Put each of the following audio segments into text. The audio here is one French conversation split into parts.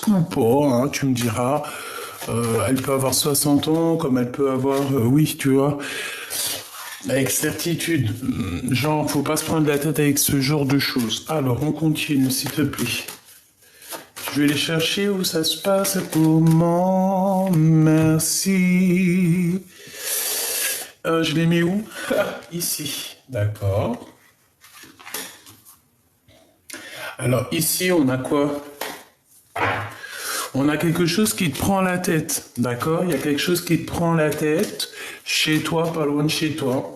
ou pas, hein, tu me diras. Elle peut avoir 60 ans, comme elle peut avoir, oui, tu vois, avec certitude. Genre, faut pas se prendre la tête avec ce genre de choses. Alors, on continue, s'il te plaît. Je vais les chercher où ça se passe, comment, merci. Je les mets où? Ici, d'accord. Alors ici, on a quoi? On a quelque chose qui te prend la tête, d'accord? Il y a quelque chose qui te prend la tête, chez toi, pas loin de chez toi.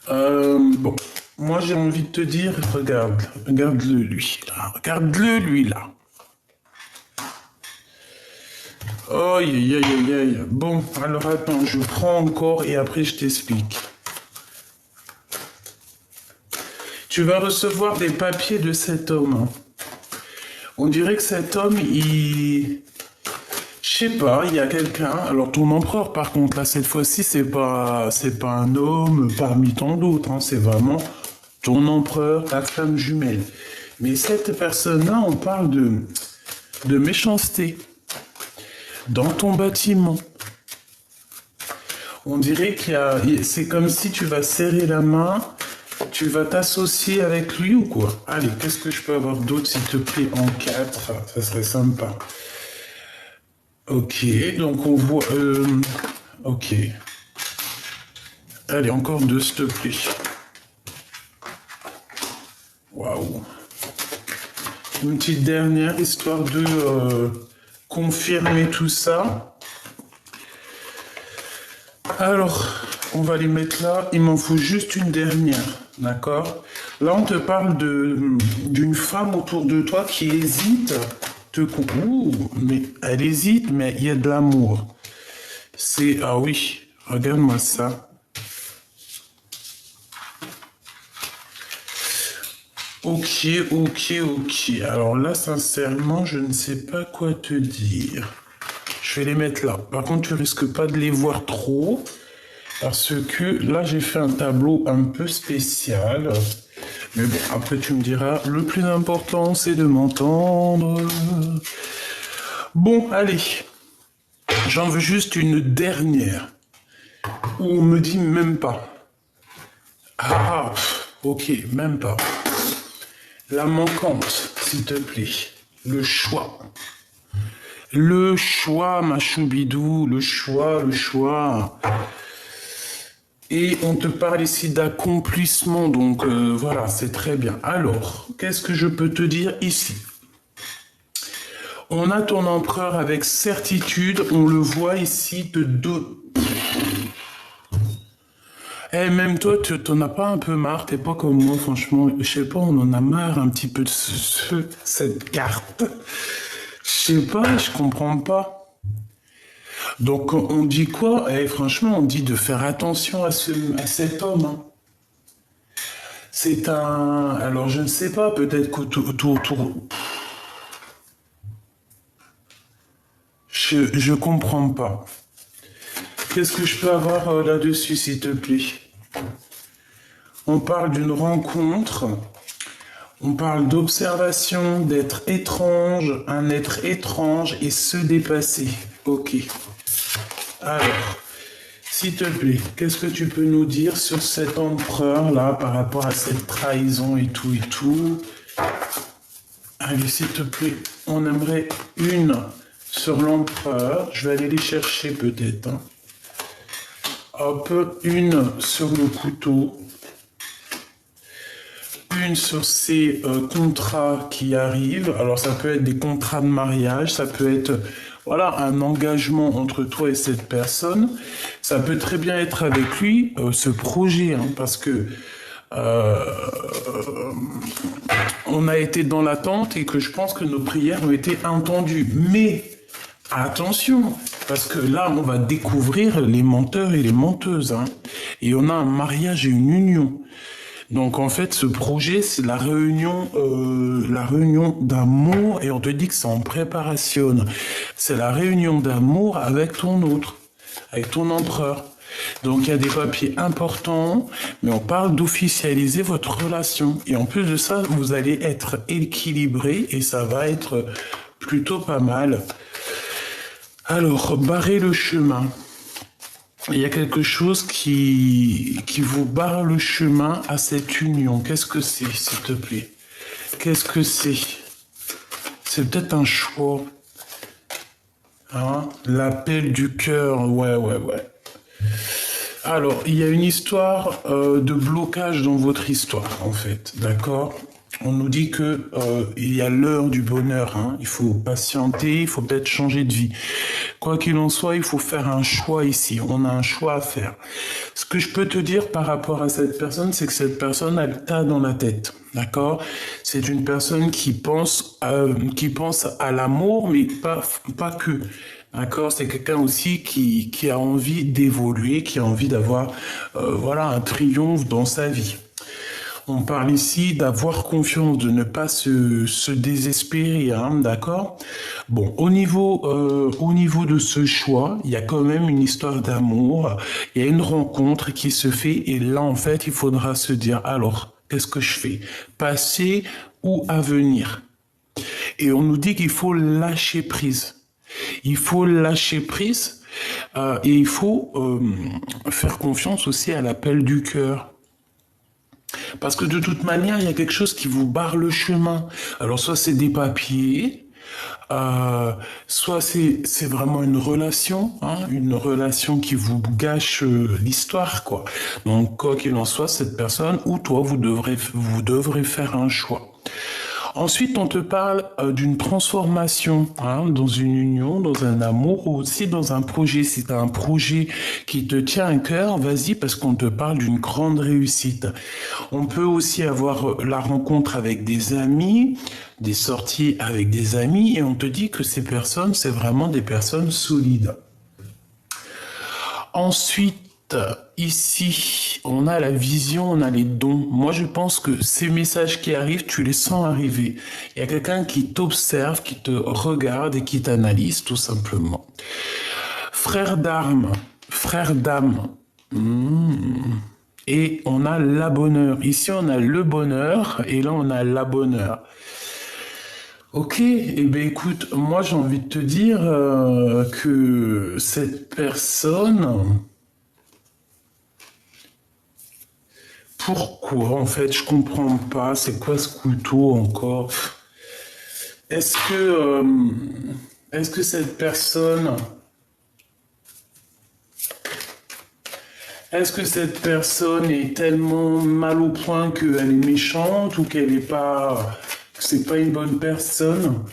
Bon, moi j'ai envie de te dire, regarde-le lui, là, regarde-le lui là. Aïe, aïe, aïe, aïe, aïe. Bon, alors attends, je prends encore et après je t'explique. Tu vas recevoir des papiers de cet homme, hein. On dirait que cet homme, je sais pas, il y a quelqu'un. Alors ton empereur, par contre, là cette fois-ci, c'est pas un homme parmi tant d'autres, hein. C'est vraiment ton empereur, ta femme jumelle. Mais cette personne-là, on parle de méchanceté dans ton bâtiment. On dirait c'est comme si tu vas serrer la main. Tu vas t'associer avec lui ou quoi? Allez, qu'est-ce que je peux avoir d'autre, s'il te plaît, en 4? Ça serait sympa. Ok, donc on voit... ok. Allez, encore 2, s'il te plaît. Waouh. Une petite dernière, histoire de confirmer tout ça. Alors, on va les mettre là. Il m'en faut juste une dernière. D'accord? Là, on te parle d'une femme autour de toi qui hésite. Ouh, mais elle hésite, mais il y a de l'amour. Ah oui, regarde-moi ça. Ok, ok, ok. Alors là, sincèrement, je ne sais pas quoi te dire. Je vais les mettre là. Par contre, tu risques pas de les voir trop. Parce que là, j'ai fait un tableau un peu spécial. Mais bon, après, tu me diras, le plus important, c'est de m'entendre. Bon, allez. J'en veux juste une dernière. Où on me dit même pas. Ah, ok, même pas. La manquante, s'il te plaît. Le choix. Le choix, ma choubidou. Le choix, le choix. Et on te parle ici d'accomplissement, donc voilà, c'est très bien. Alors, qu'est-ce que je peux te dire ici? On a ton empereur avec certitude, on le voit ici de deux. Eh, même toi, tu t'en as pas un peu marre, t'es pas comme moi, franchement, je sais pas, on en a marre un petit peu de cette carte. Je sais pas, je comprends pas. Donc on dit quoi? Franchement, on dit de faire attention à cet homme, hein. C'est un... Alors je ne sais pas, peut-être qu'autour... Je comprends pas. Qu'est-ce que je peux avoir là-dessus, s'il te plaît? On parle d'une rencontre, on parle d'observation, d'être étrange, un être étrange et se dépasser. Ok. Alors, s'il te plaît, qu'est-ce que tu peux nous dire sur cet empereur-là par rapport à cette trahison et tout et tout? Allez, s'il te plaît, on aimerait une sur l'empereur. Je vais aller les chercher peut-être, hein. Hop, une sur le couteau. Une sur ces contrats qui arrivent. Alors, ça peut être des contrats de mariage, ça peut être... Voilà, un engagement entre toi et cette personne. Ça peut très bien être avec lui, ce projet, hein, parce que on a été dans l'attente et que je pense que nos prières ont été entendues. Mais attention, parce que là, on va découvrir les menteurs et les menteuses, hein, et on a un mariage et une union. Donc en fait, ce projet, c'est la réunion d'amour, et on te dit que c'est en préparation. C'est la réunion d'amour avec ton autre, avec ton empereur. Donc il y a des papiers importants, mais on parle d'officialiser votre relation. Et en plus de ça, vous allez être équilibré et ça va être plutôt pas mal. Alors, barrer le chemin. Il y a quelque chose qui vous barre le chemin à cette union. Qu'est-ce que c'est, s'il te plaît? Qu'est-ce que c'est? C'est peut-être un choix. Hein? L'appel du cœur. Ouais. Alors, il y a une histoire de blocage dans votre histoire, en fait. D'accord? On nous dit que il y a l'heure du bonheur. Hein. Il faut patienter, il faut peut-être changer de vie. Quoi qu'il en soit, il faut faire un choix ici. On a un choix à faire. Ce que je peux te dire par rapport à cette personne, c'est que cette personne a le tas dans la tête. D'accord? C'est une personne qui pense à l'amour, mais pas que. D'accord, c'est quelqu'un aussi qui a envie d'évoluer, qui a envie d'avoir voilà, un triomphe dans sa vie. On parle ici d'avoir confiance, de ne pas se désespérer, hein, d'accord? Bon, au niveau de ce choix, il y a quand même une histoire d'amour, il y a une rencontre qui se fait, et là, en fait, il faudra se dire, alors, qu'est-ce que je fais? Passé ou avenir? Et on nous dit qu'il faut lâcher prise. Il faut lâcher prise et il faut faire confiance aussi à l'appel du cœur. Parce que de toute manière, il y a quelque chose qui vous barre le chemin. Alors soit c'est des papiers, soit c'est vraiment une relation qui vous gâche l'histoire, quoi. Donc quoi qu'il en soit, cette personne ou toi, vous devrez faire un choix. Ensuite, on te parle d'une transformation dans une union, dans un amour ou aussi dans un projet. Si tu as un projet qui te tient à cœur, vas-y parce qu'on te parle d'une grande réussite. On peut aussi avoir la rencontre avec des amis, des sorties avec des amis et on te dit que ces personnes, c'est vraiment des personnes solides. Ensuite, ici, on a la vision, on a les dons. Moi, je pense que ces messages qui arrivent, tu les sens arriver. Il y a quelqu'un qui t'observe, qui te regarde et qui t'analyse, tout simplement. Frère d'âme. Et on a la bonheur. Ici, on a le bonheur et là, on a la bonheur. Ok, eh bien écoute, moi j'ai envie de te dire que cette personne... Pourquoi, en fait, je comprends pas. C'est quoi ce couteau encore? Est-ce que cette personne, est tellement mal au point qu'elle est méchante ou que c'est pas une bonne personne?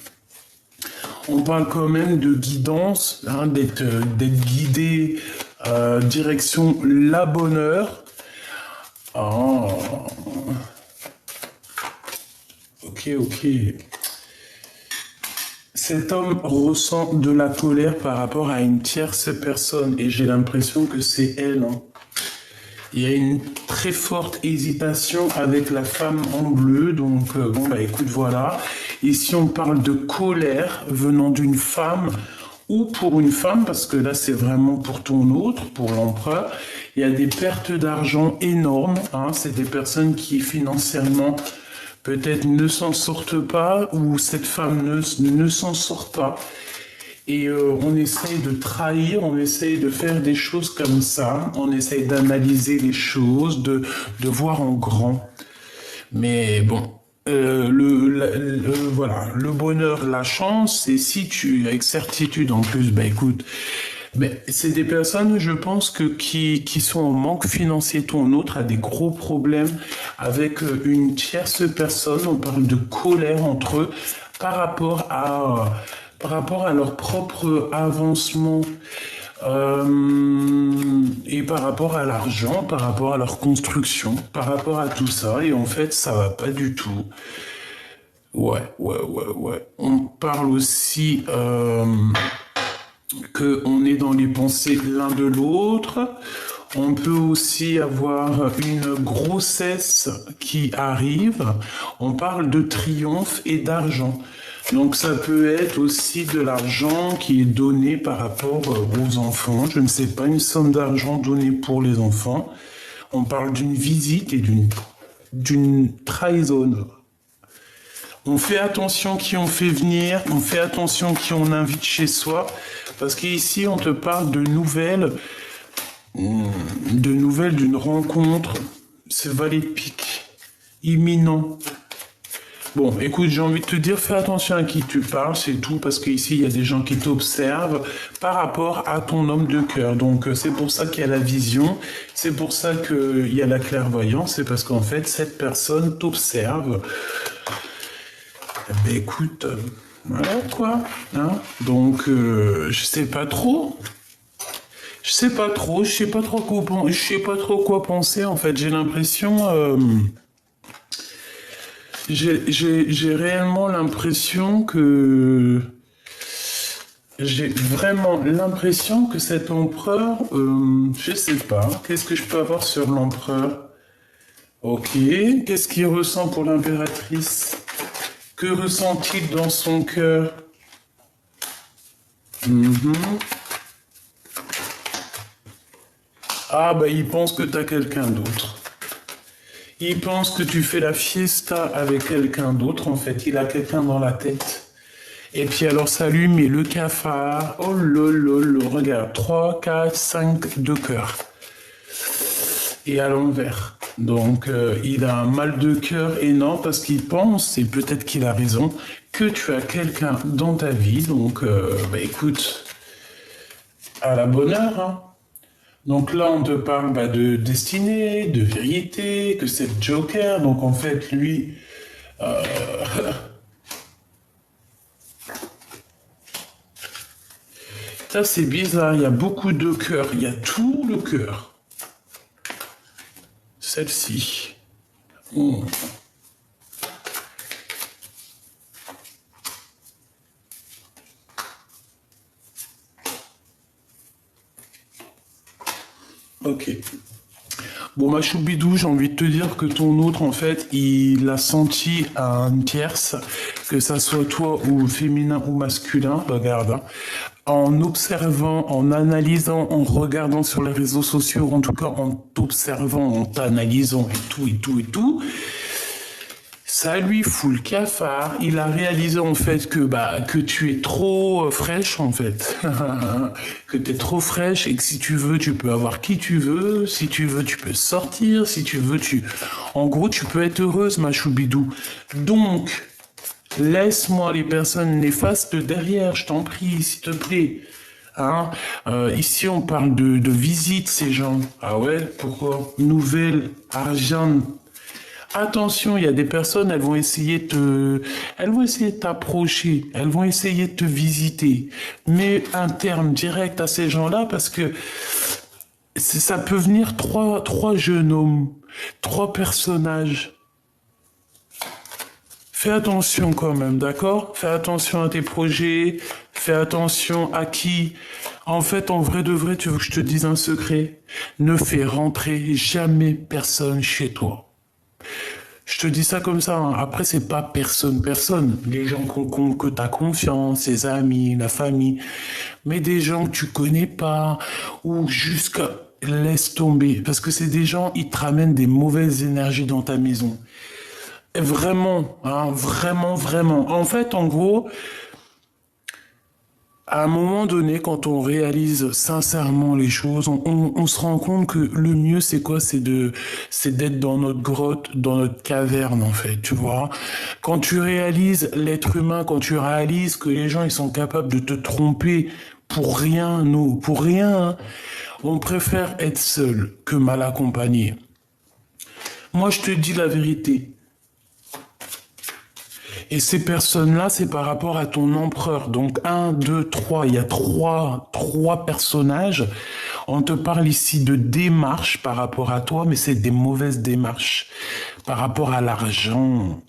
On parle quand même de guidance, d'être guidé direction la bonheur. Oh. Ok. Cet homme ressent de la colère par rapport à une tierce personne et j'ai l'impression que c'est elle. Il y a une très forte hésitation avec la femme en bleu, donc écoute, voilà. Ici on parle de colère venant d'une femme ou pour une femme, parce que là c'est vraiment pour ton autre, pour l'empereur. Il y a des pertes d'argent énormes, c'est des personnes qui financièrement peut-être ne s'en sortent pas, ou cette femme ne s'en sort pas. Et on essaye de trahir, on essaye de faire des choses comme ça, on essaye d'analyser les choses, de voir en grand. Mais bon, voilà, le bonheur, la chance, et si tu avec certitude en plus, écoute, c'est des personnes, je pense, qui sont en manque financier. Ton autre a des gros problèmes avec une tierce personne. On parle de colère entre eux par rapport à leur propre avancement et par rapport à l'argent, par rapport à leur construction, par rapport à tout ça. Et en fait, ça va pas du tout. Ouais. On parle aussi qu'on est dans les pensées l'un de l'autre. On peut aussi avoir une grossesse qui arrive. On parle de triomphe et d'argent. Donc ça peut être aussi de l'argent qui est donné par rapport aux enfants. Je ne sais pas, une somme d'argent donnée pour les enfants. On parle d'une visite et d'une trahison. On fait attention qui on fait venir, on fait attention qui on invite chez soi, parce qu'ici on te parle de nouvelles d'une rencontre, c'est valet de pique, imminent. Bon, écoute, j'ai envie de te dire, fais attention à qui tu parles, c'est tout, parce qu'ici, il y a des gens qui t'observent par rapport à ton homme de cœur. Donc, c'est pour ça qu'il y a la vision, c'est pour ça qu'il y a la clairvoyance, c'est parce qu'en fait, cette personne t'observe. Ben écoute, voilà quoi. Hein. Donc, je sais pas trop. Je sais pas trop quoi penser, en fait. J'ai l'impression... J'ai réellement l'impression que... J'ai vraiment l'impression que cet empereur... je sais pas. Qu'est-ce que je peux avoir sur l'empereur? Ok. Qu'est-ce qu'il ressent pour l'impératrice? Que ressent-il dans son cœur? Ah bah il pense que t'as quelqu'un d'autre. Il pense que tu fais la fiesta avec quelqu'un d'autre, en fait. Il a quelqu'un dans la tête. Et puis alors ça lui met le cafard. Oh lolo, regarde. 3, 4, 5 de cœur. Et à l'envers. Donc il a un mal de cœur énorme parce qu'il pense, et peut-être qu'il a raison, que tu as quelqu'un dans ta vie. Donc bah écoute, à la bonne heure, hein. Donc là, on te parle de destinée, de vérité, que c'est le Joker. Donc en fait, lui... Ça, c'est bizarre. Il y a beaucoup de cœur. Il y a tout le cœur. Celle-ci. Oh. Ok. Bon, ma choubidou, j'ai envie de te dire que ton autre, en fait, il a senti à une tierce, que ça soit toi ou féminin ou masculin, regarde, hein, en observant, en analysant, en regardant sur les réseaux sociaux, en tout cas en t'observant, en t'analysant et tout, ça lui fout le cafard. Il a réalisé en fait que tu es trop fraîche en fait. Que tu es trop fraîche et que si tu veux, tu peux avoir qui tu veux. Si tu veux, tu peux sortir. Si tu veux, En gros, tu peux être heureuse, ma choubidou. Donc, laisse-moi les personnes néfastes derrière, je t'en prie, s'il te plaît. Hein ici, on parle de visite, ces gens. Ah ouais, pourquoi? Nouvelle, argent. Attention, il y a des personnes, elles vont essayer de t'approcher, elles vont essayer de te visiter. Mais un terme direct à ces gens-là, parce que ça peut venir trois jeunes hommes, 3 personnages. Fais attention quand même, d'accord? Fais attention à tes projets, fais attention à qui. En fait, en vrai de vrai, tu veux que je te dise un secret? Ne fais rentrer jamais personne chez toi. Je te dis ça comme ça, hein. Après, c'est pas personne. Les gens que t'as confiance, tes amis, la famille. Mais des gens que tu connais pas, ou jusqu'à laisse tomber. Parce que c'est des gens, ils te ramènent des mauvaises énergies dans ta maison. Et vraiment, hein, vraiment. En fait, en gros, à un moment donné, quand on réalise sincèrement les choses, on se rend compte que le mieux, c'est quoi? C'est d'être dans notre grotte, dans notre caverne, en fait, tu vois. Quand tu réalises l'être humain, quand tu réalises que les gens, ils sont capables de te tromper pour rien, hein, on préfère être seul que mal accompagné. Moi, je te dis la vérité. Et ces personnes-là, c'est par rapport à ton empereur. Donc 1, 2, 3, il y a trois personnages. On te parle ici de démarches par rapport à toi, mais c'est des mauvaises démarches par rapport à l'argent.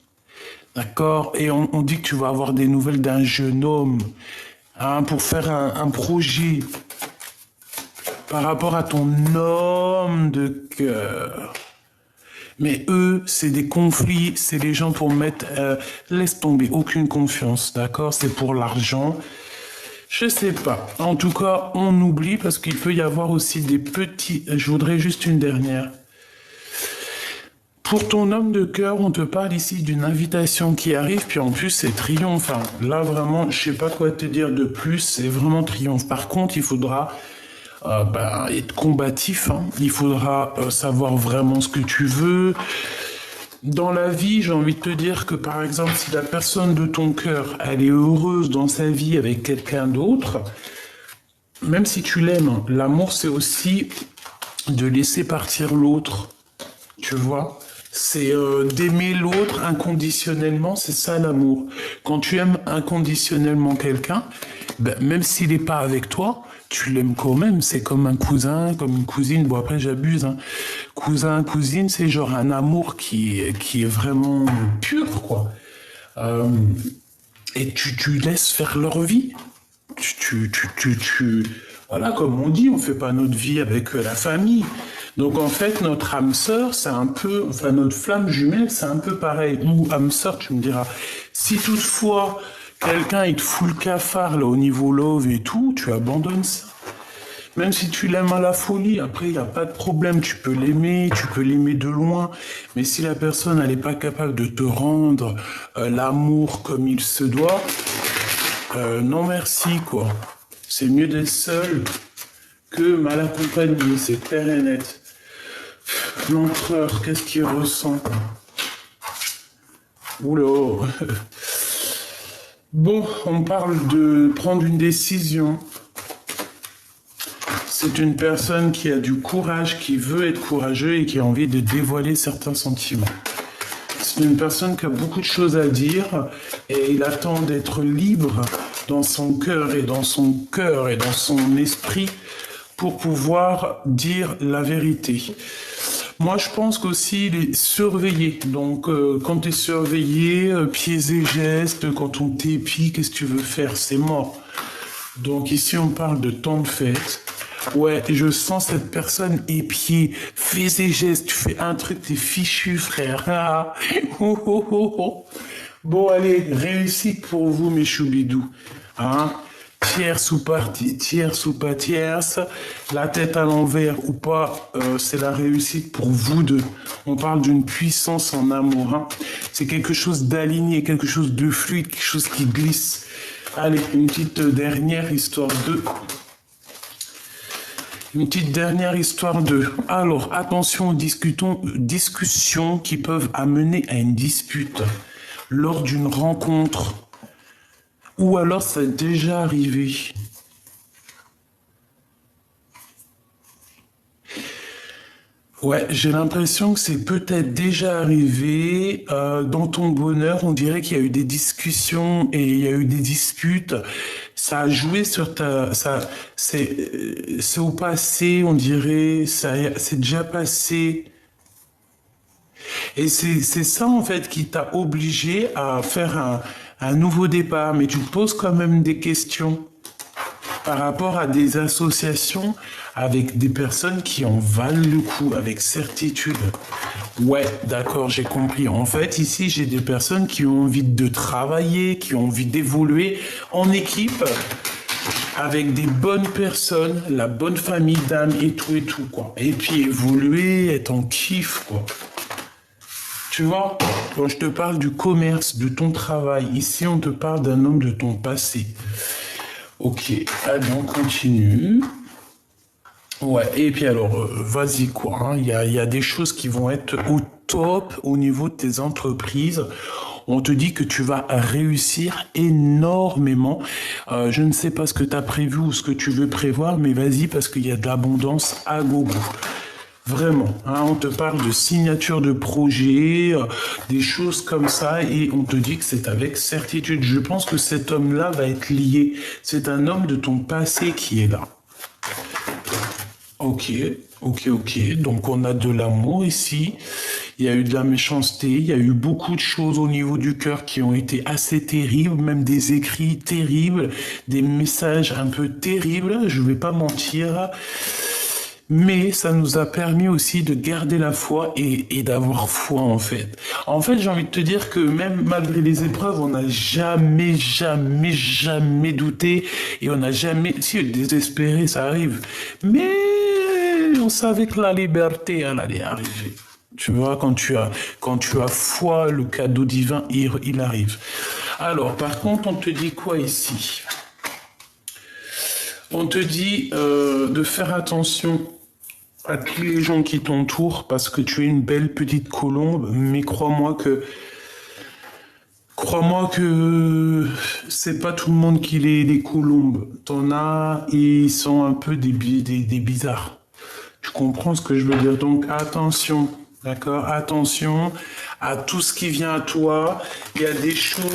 D'accord? Et on dit que tu vas avoir des nouvelles d'un jeune homme, hein, pour faire un projet par rapport à ton homme de cœur. Mais eux, c'est des conflits, c'est les gens pour mettre... laisse tomber, aucune confiance, d'accord? C'est pour l'argent. Je sais pas. En tout cas, on oublie parce qu'il peut y avoir aussi des petits... Je voudrais juste une dernière. Pour ton homme de cœur, on te parle ici d'une invitation qui arrive, puis en plus c'est triomphe. Hein. Là vraiment, je sais pas quoi te dire de plus, c'est vraiment triomphe. Par contre, il faudra être combatif, hein. Il faudra savoir vraiment ce que tu veux. Dans la vie, j'ai envie de te dire que par exemple, si la personne de ton cœur, elle est heureuse dans sa vie avec quelqu'un d'autre, même si tu l'aimes, l'amour c'est aussi de laisser partir l'autre, tu vois. C'est d'aimer l'autre inconditionnellement, c'est ça l'amour. Quand tu aimes inconditionnellement quelqu'un, ben, même s'il n'est pas avec toi, tu l'aimes quand même. C'est comme un cousin, comme une cousine. Bon après j'abuse. Hein. Cousin, cousine, c'est genre un amour qui est vraiment pur, quoi. Et tu laisses faire leur vie. Voilà, comme on dit, on fait pas notre vie avec la famille. Donc en fait, notre âme sœur, c'est un peu, enfin notre flamme jumelle, c'est un peu pareil. Ou âme sœur, tu me diras. Si toutefois quelqu'un il te fout le cafard là au niveau love et tout, tu abandonnes ça. Même si tu l'aimes à la folie, après il n'y a pas de problème, tu peux l'aimer de loin. Mais si la personne elle n'est pas capable de te rendre l'amour comme il se doit, non merci quoi. C'est mieux d'être seul que mal accompagné, c'est clair et net. L'empereur, qu'est-ce qu'il ressent? Oula. Bon, on parle de prendre une décision. C'est une personne qui a du courage, qui veut être courageux et qui a envie de dévoiler certains sentiments. C'est une personne qui a beaucoup de choses à dire et il attend d'être libre dans son cœur et dans son esprit pour pouvoir dire la vérité. Moi, je pense qu'aussi, il est surveillé. Donc, quand tu es surveillé, pieds et gestes, quand on t'épie, qu'est-ce que tu veux faire? C'est mort. Donc, ici, on parle de temps de fête. Ouais, je sens cette personne épiée. Fais ses gestes, tu fais un truc, t'es fichu, frère. Ah. Oh, oh, oh, oh. Bon, allez, réussite pour vous, mes choubidous. Hein? Tierce ou partie, tierce ou pas tierce, la tête à l'envers ou pas, c'est la réussite pour vous deux. On parle d'une puissance en amour. Hein. C'est quelque chose d'aligné, quelque chose de fluide, quelque chose qui glisse. Allez, une petite dernière histoire de... Une petite dernière histoire de... Alors, attention aux discussions qui peuvent amener à une dispute lors d'une rencontre. Ou alors ça est déjà arrivé. Ouais, j'ai l'impression que c'est peut-être déjà arrivé. Dans ton bonheur, on dirait qu'il y a eu des discussions et il y a eu des disputes. Ça a joué sur c'est au passé, on dirait. C'est déjà passé. Et c'est ça, en fait, qui t'a obligé à faire un nouveau départ. Mais tu te poses quand même des questions par rapport à des associations avec des personnes qui en valent le coup, avec certitude. Ouais, d'accord, j'ai compris. En fait, ici, j'ai des personnes qui ont envie de travailler, qui ont envie d'évoluer en équipe, avec des bonnes personnes, la bonne famille d'âme et tout, quoi. Et puis évoluer, être en kiff, quoi. Tu vois, quand je te parle du commerce, de ton travail, ici on te parle d'un homme de ton passé. Ok, allez, on continue. Ouais, et puis alors, vas-y quoi, hein. Il y a des choses qui vont être au top au niveau de tes entreprises. On te dit que tu vas réussir énormément. Je ne sais pas ce que tu as prévu ou ce que tu veux prévoir, mais vas-y parce qu'il y a de l'abondance à gogo. Vraiment, hein, on te parle de signature de projet, des choses comme ça, et on te dit que c'est avec certitude. Je pense que cet homme-là va être lié. C'est un homme de ton passé qui est là. Ok. Donc on a de l'amour ici. Il y a eu de la méchanceté. Il y a eu beaucoup de choses au niveau du cœur qui ont été assez terribles, même des écrits terribles, des messages un peu terribles. Je vais pas mentir. Mais ça nous a permis aussi de garder la foi et d'avoir foi en fait. En fait, j'ai envie de te dire que même malgré les épreuves, on n'a jamais douté et on n'a jamais... Si, désespéré, ça arrive. Mais on savait que la liberté, elle allait arriver. Tu vois, quand tu as foi, le cadeau divin, il arrive. Alors, par contre, on te dit quoi ici? On te dit de faire attention à tous les gens qui t'entourent parce que tu es une belle petite colombe, mais crois-moi que c'est pas tout le monde qui est des colombes. T'en as, ils sont un peu des bizarres. Tu comprends ce que je veux dire? Donc attention, d'accord? Attention à tout ce qui vient à toi. Il y a des choses,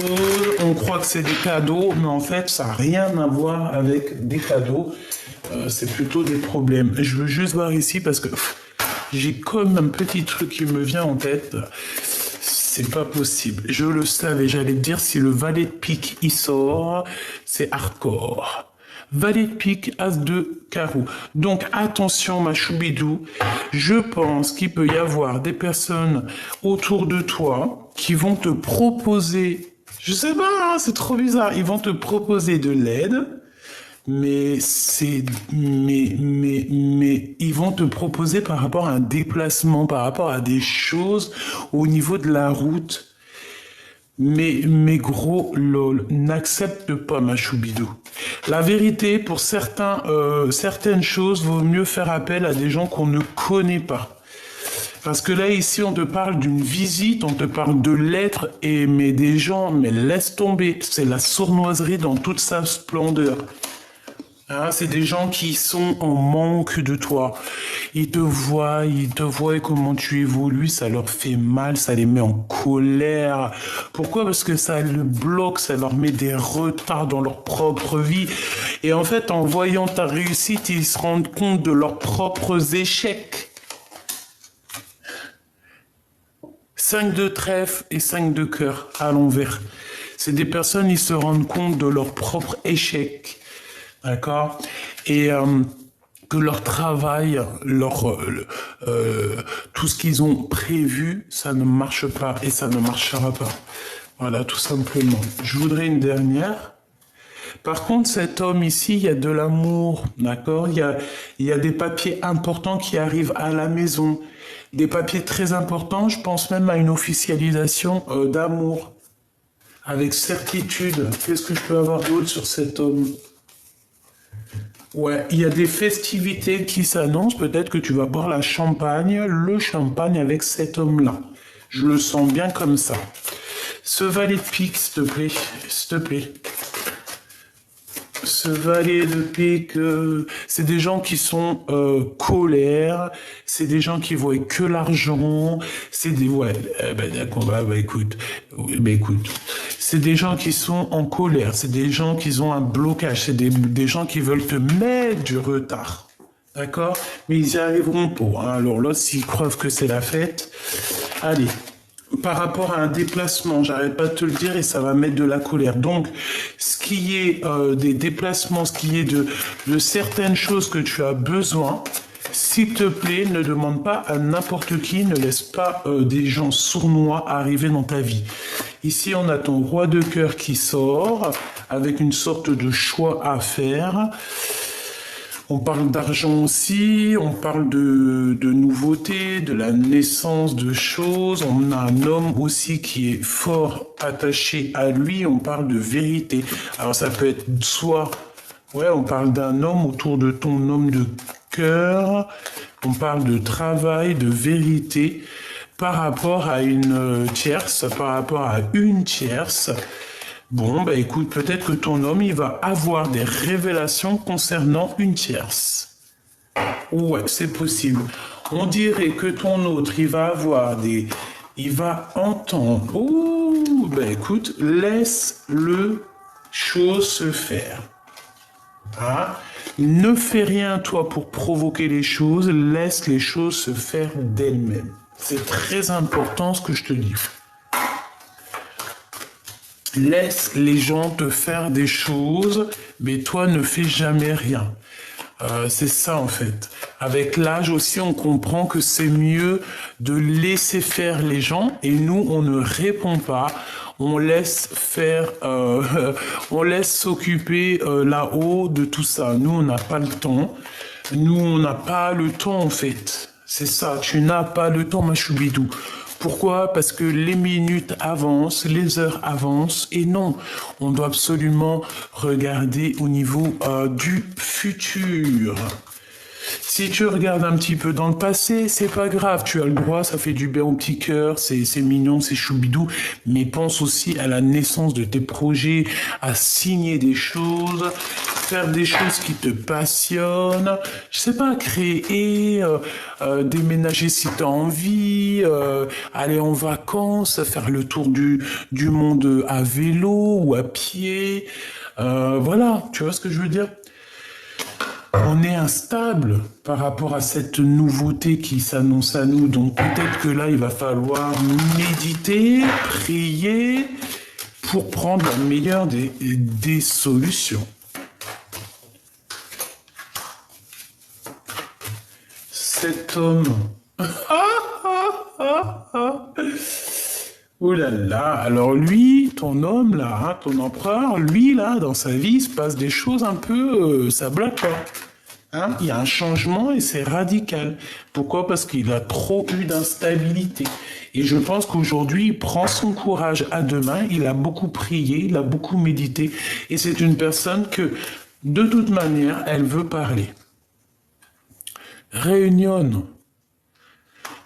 on croit que c'est des cadeaux, mais en fait, ça n'a rien à voir avec des cadeaux. C'est plutôt des problèmes. Je veux juste voir ici parce que j'ai comme un petit truc qui me vient en tête. C'est pas possible. Je le savais, j'allais te dire si le valet de pique il sort, c'est hardcore. Valet de pique, as de carreau. Donc attention ma choubidou, je pense qu'il peut y avoir des personnes autour de toi qui vont te proposer, je sais pas, hein, c'est trop bizarre, ils vont te proposer de l'aide. Mais ils vont te proposer par rapport à un déplacement, par rapport à des choses au niveau de la route. Mais gros lol, n'accepte pas ma choubidou. La vérité, pour certaines choses, vaut mieux faire appel à des gens qu'on ne connaît pas. Parce que là, ici, on te parle d'une visite, on te parle de lettres, mais des gens, mais laisse tomber. C'est la sournoiserie dans toute sa splendeur. Ah, c'est des gens qui sont en manque de toi. Ils te voient et comment tu évolues, ça leur fait mal, ça les met en colère. Pourquoi? Parce que ça le bloque, ça leur met des retards dans leur propre vie. Et en fait, en voyant ta réussite, ils se rendent compte de leurs propres échecs. 5 de trèfle et 5 de cœur à l'envers. C'est des personnes, ils se rendent compte de leurs propres échecs. D'accord? Et que leur travail, tout ce qu'ils ont prévu, ça ne marche pas et ça ne marchera pas. Voilà, tout simplement. Je voudrais une dernière. Par contre, cet homme ici, il y a de l'amour, d'accord? Il y a des papiers importants qui arrivent à la maison. Des papiers très importants, je pense même à une officialisation d'amour. Avec certitude. Qu'est-ce que je peux avoir d'autre sur cet homme? Ouais, il y a des festivités qui s'annoncent. Peut-être que tu vas boire le champagne avec cet homme-là. Je le sens bien comme ça. Ce valet de pique, s'il te plaît. S'il te plaît. Ce valet de pique, c'est des gens qui sont colères, c'est des gens qui voient que l'argent, c'est des... Ouais, d'accord, écoute, c'est des gens qui sont en colère, c'est des gens qui ont un blocage, c'est des gens qui veulent te mettre du retard, d'accord? Mais ils y arriveront pas, hein. Alors là, s'ils croient que c'est la fête, allez... Par rapport à un déplacement, j'arrête pas de te le dire et ça va mettre de la colère. Donc, ce qui est des déplacements, ce qui est de certaines choses que tu as besoin, s'il te plaît, ne demande pas à n'importe qui, ne laisse pas des gens sournois arriver dans ta vie. Ici, on a ton roi de cœur qui sort avec une sorte de choix à faire. On parle d'argent aussi, on parle de nouveautés, de la naissance de choses. On a un homme aussi qui est fort attaché à lui. On parle de vérité. Alors ça peut être soit, ouais, on parle d'un homme autour de ton homme de cœur. On parle de travail, de vérité par rapport à une tierce, par rapport à une tierce. Bon, bah écoute, peut-être que ton homme, il va avoir des révélations concernant une tierce. Ouais, c'est possible. On dirait que ton autre, il va avoir il va entendre. Ouh, bah écoute, laisse le chose se faire. Hein? Ne fais rien, toi, pour provoquer les choses. Laisse les choses se faire d'elles-mêmes. C'est très important ce que je te dis. Laisse les gens te faire des choses, mais toi ne fais jamais rien. C'est ça en fait. Avec l'âge aussi, on comprend que c'est mieux de laisser faire les gens et nous, on ne répond pas. On laisse faire, on laisse s'occuper là-haut de tout ça. Nous, on n'a pas le temps. Nous, on n'a pas le temps en fait. C'est ça, tu n'as pas le temps, ma choubidou. Pourquoi? Parce que les minutes avancent, les heures avancent, et non, on doit absolument regarder au niveau du futur. Si tu regardes un petit peu dans le passé, c'est pas grave, tu as le droit, ça fait du bien au petit cœur, c'est mignon, c'est choubidou, mais pense aussi à la naissance de tes projets, à signer des choses, faire des choses qui te passionnent, je sais pas, créer, déménager si tu as envie, aller en vacances, faire le tour du monde à vélo ou à pied, voilà, tu vois ce que je veux dire? On est instable par rapport à cette nouveauté qui s'annonce à nous. Donc peut-être que là, il va falloir méditer, prier pour prendre la meilleure des solutions. Cet homme... Oh là là, alors lui, ton homme là, hein, ton empereur, lui là, dans sa vie, il se passe des choses un peu... ça bloque pas. Hein, il y a un changement et c'est radical. Pourquoi? Parce qu'il a trop eu d'instabilité. Et je pense qu'aujourd'hui, il prend son courage à deux mains, il a beaucoup prié, il a beaucoup médité. Et c'est une personne que, de toute manière, elle veut parler. Réunion.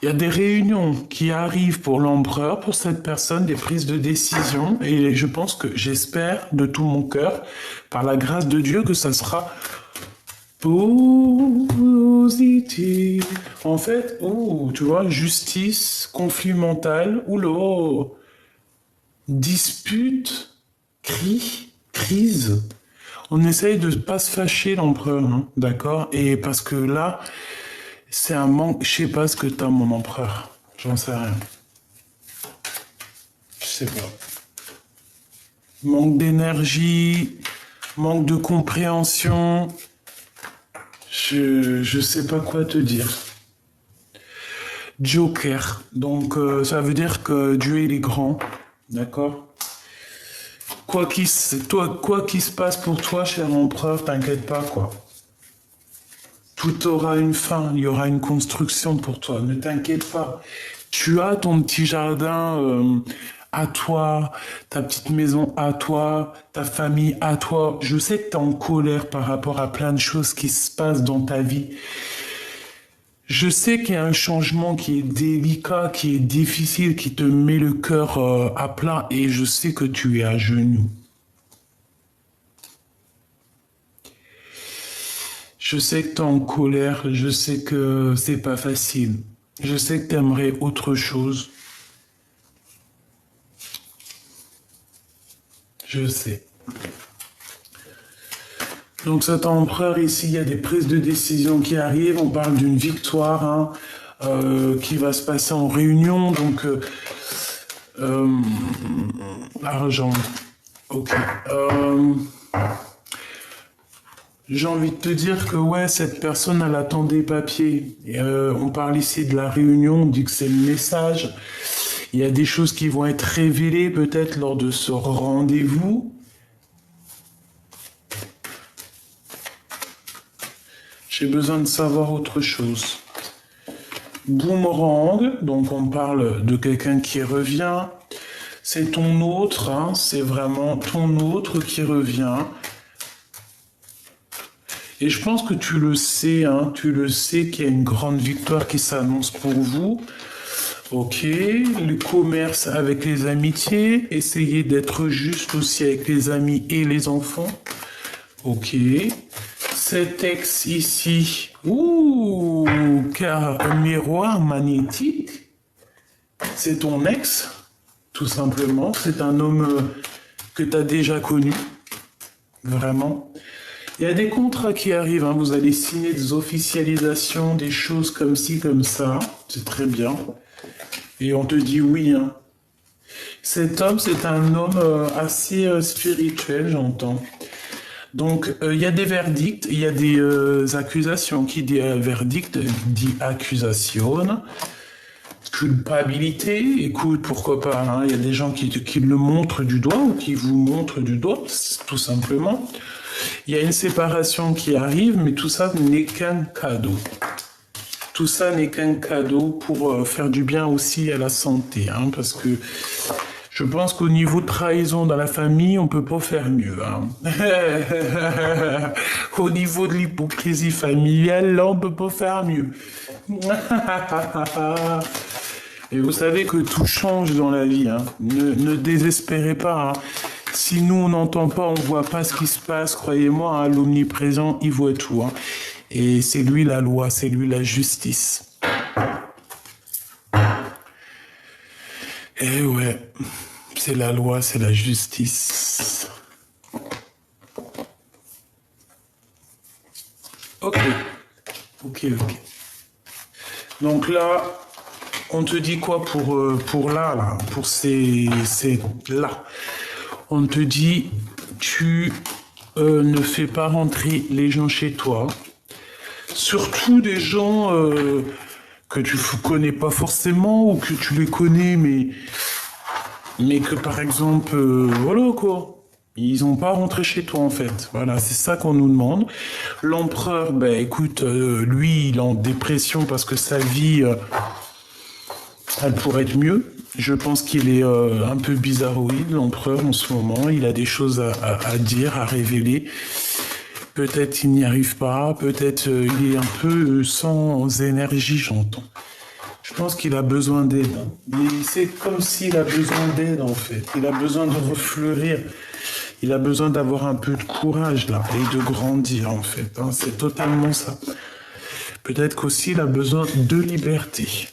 Il y a des réunions qui arrivent pour l'empereur, pour cette personne, des prises de décision. Et je pense que, j'espère de tout mon cœur, par la grâce de Dieu, que ça sera positif. En fait, oh, tu vois, justice, conflit mental, oulô, dispute, crise. On essaye de ne pas se fâcher, l'empereur, hein, d'accord? Et parce que là, c'est un manque. Je sais pas ce que t'as, mon empereur. J'en sais rien. Je sais pas. Manque d'énergie, manque de compréhension. Je sais pas quoi te dire. Joker. Donc, ça veut dire que Dieu, il est grand. D'accord? Quoi qu'il se passe pour toi, cher empereur, t'inquiète pas, quoi. Tout aura une fin, il y aura une construction pour toi, ne t'inquiète pas. Tu as ton petit jardin à toi, ta petite maison à toi, ta famille à toi. Je sais que tu es en colère par rapport à plein de choses qui se passent dans ta vie. Je sais qu'il y a un changement qui est délicat, qui est difficile, qui te met le cœur à plat, et je sais que tu es à genoux. Je sais que tu es en colère, je sais que c'est pas facile. Je sais que tu aimerais autre chose. Je sais. Donc cet empereur ici, il y a des prises de décision qui arrivent. On parle d'une victoire hein, qui va se passer en réunion. Donc argent. Ok. J'ai envie de te dire que ouais, cette personne, elle attend des papiers. Et, on parle ici de la réunion, on dit que c'est le message. Il y a des choses qui vont être révélées peut-être lors de ce rendez-vous. J'ai besoin de savoir autre chose. Boomerang, donc on parle de quelqu'un qui revient. C'est ton autre, hein, c'est vraiment ton autre qui revient. Et je pense que tu le sais, hein, tu le sais qu'il y a une grande victoire qui s'annonce pour vous. Ok, le commerce avec les amitiés, essayez d'être juste aussi avec les amis et les enfants. Ok, cet ex ici, ouh, car un miroir magnétique, c'est ton ex, tout simplement. C'est un homme que tu as déjà connu, vraiment. Il y a des contrats qui arrivent, hein. Vous allez signer des officialisations, des choses comme ci, comme ça. C'est très bien. Et on te dit oui. Hein. Cet homme, c'est un homme assez spirituel, j'entends. Donc, il y a des verdicts, il y a des accusations. Qui dit verdict dit accusation. Culpabilité, écoute, pourquoi pas. Hein. Il y a des gens qui le montrent du doigt ou qui vous montrent du doigt, tout simplement. Il y a une séparation qui arrive, mais tout ça n'est qu'un cadeau. tout ça n'est qu'un cadeau pour faire du bien aussi à la santé, hein, parce que je pense qu'au niveau de trahison dans la famille, on peut pas faire mieux. Hein. Au niveau de l'hypocrisie familiale, là, on peut pas faire mieux. Et vous savez que tout change dans la vie. Hein. Ne désespérez pas. Hein. Si nous, on n'entend pas, on voit pas ce qui se passe, croyez-moi, hein, l'omniprésent, il voit tout. Hein. Et c'est lui la loi, c'est lui la justice. Et ouais, c'est la loi, c'est la justice. Ok. Donc là, on te dit quoi pour là, pour ces là. On te dit, tu ne fais pas rentrer les gens chez toi. Surtout des gens que tu connais pas forcément ou que tu les connais, mais que par exemple, voilà quoi. Ils n'ont pas rentré chez toi en fait. Voilà, c'est ça qu'on nous demande. L'empereur, ben écoute, lui, il est en dépression parce que sa vie, elle pourrait être mieux. Je pense qu'il est un peu bizarroïde, l'empereur, en ce moment. Il a des choses à dire, à révéler. Peut-être il n'y arrive pas, peut-être il est un peu sans énergie, j'entends. Je pense qu'il a besoin d'aide. Mais c'est comme s'il a besoin d'aide, en fait. Il a besoin de refleurir. Il a besoin d'avoir un peu de courage, là, et de grandir, en fait. Hein. C'est totalement ça. Peut-être qu'aussi, il a besoin de liberté.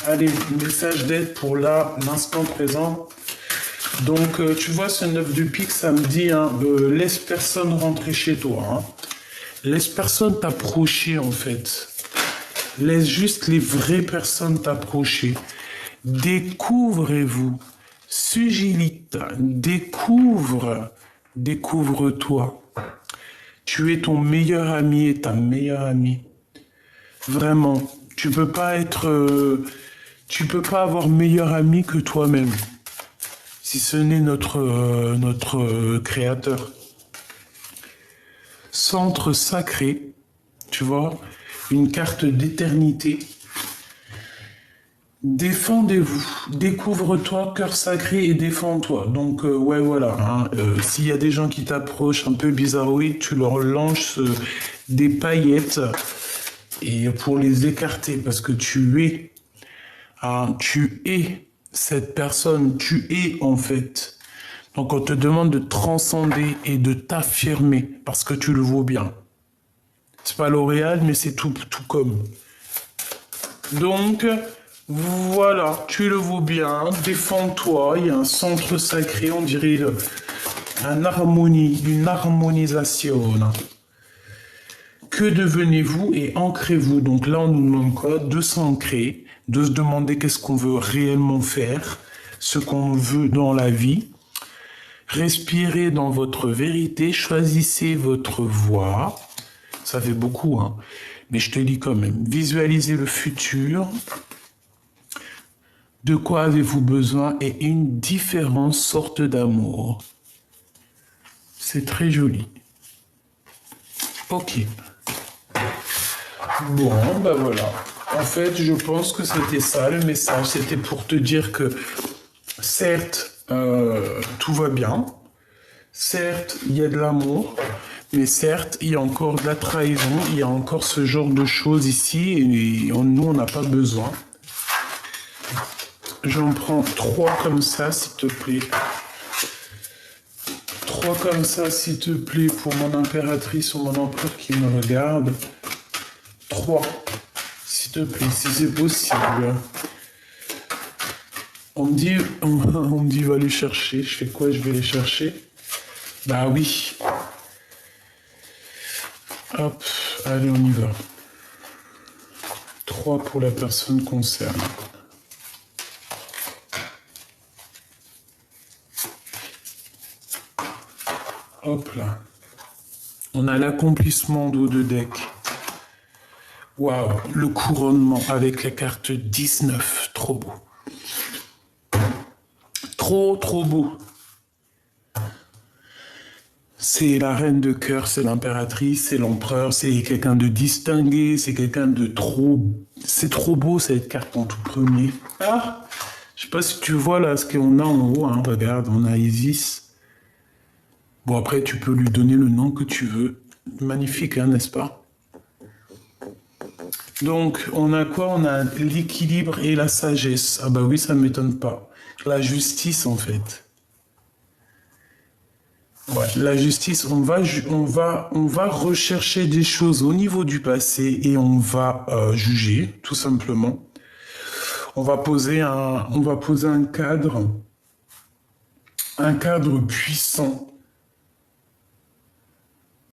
Allez, message d'aide pour là, l'instant présent. Donc, tu vois, ce 9 de pique, ça me dit, hein, laisse personne rentrer chez toi. Hein. Laisse personne t'approcher, en fait. Laisse juste les vraies personnes t'approcher. Découvrez-vous. Sugilite. Découvre-toi. Tu es ton meilleur ami et ta meilleure amie. Vraiment. Tu peux pas avoir meilleur ami que toi-même. Si ce n'est notre créateur. Centre sacré, tu vois, une carte d'éternité. Défendez-vous, découvre-toi, cœur sacré et défends-toi. Donc, ouais, voilà. Hein, s'il y a des gens qui t'approchent un peu bizarroïdes, tu leur lances des paillettes et pour les écarter parce que tu es cette personne, tu es en fait. Donc on te demande de transcender et de t'affirmer parce que tu le vaux bien. C'est pas L'Oréal, mais c'est tout comme. Donc voilà, tu le vaux bien, défends-toi. Il y a un centre sacré, on dirait une harmonisation. Que devenez-vous et ancrez-vous. Donc là, on nous demande quoi? De s'ancrer, de se demander qu'est-ce qu'on veut réellement faire, ce qu'on veut dans la vie. Respirez dans votre vérité, choisissez votre voie. Ça fait beaucoup, hein. Mais je te dis quand même, visualisez le futur. De quoi avez-vous besoin et une différente sorte d'amour. C'est très joli. Ok. Bon, ben voilà. En fait, je pense que c'était ça le message. C'était pour te dire que, certes, tout va bien. Certes, il y a de l'amour. Mais certes, il y a encore de la trahison. Il y a encore ce genre de choses ici. Et nous, on n'a pas besoin. J'en prends 3 comme ça, s'il te plaît. 3 comme ça, s'il te plaît, pour mon impératrice ou mon empereur qui me regarde. 3, s'il te plaît, si c'est possible. On me dit, va les chercher. Je fais quoi? Je vais les chercher. Bah oui. Hop, allez, on y va. 3 pour la personne concernée. Hop là. On a l'accomplissement d'eau de deck. Waouh, le couronnement avec la carte 19. Trop beau. Trop beau. C'est la reine de cœur, c'est l'impératrice, c'est l'empereur, c'est quelqu'un de distingué, c'est quelqu'un de trop... C'est trop beau cette carte en tout premier. Ah, je sais pas si tu vois là ce qu'on a en haut, hein. Regarde, on a Isis. Bon après tu peux lui donner le nom que tu veux. Magnifique, hein, n'est-ce pas? Donc on a quoi? On a l'équilibre et la sagesse. Ah bah oui, ça ne m'étonne pas. La justice en fait. Ouais, la justice, on va rechercher des choses au niveau du passé et on va juger, tout simplement. On va poser un cadre puissant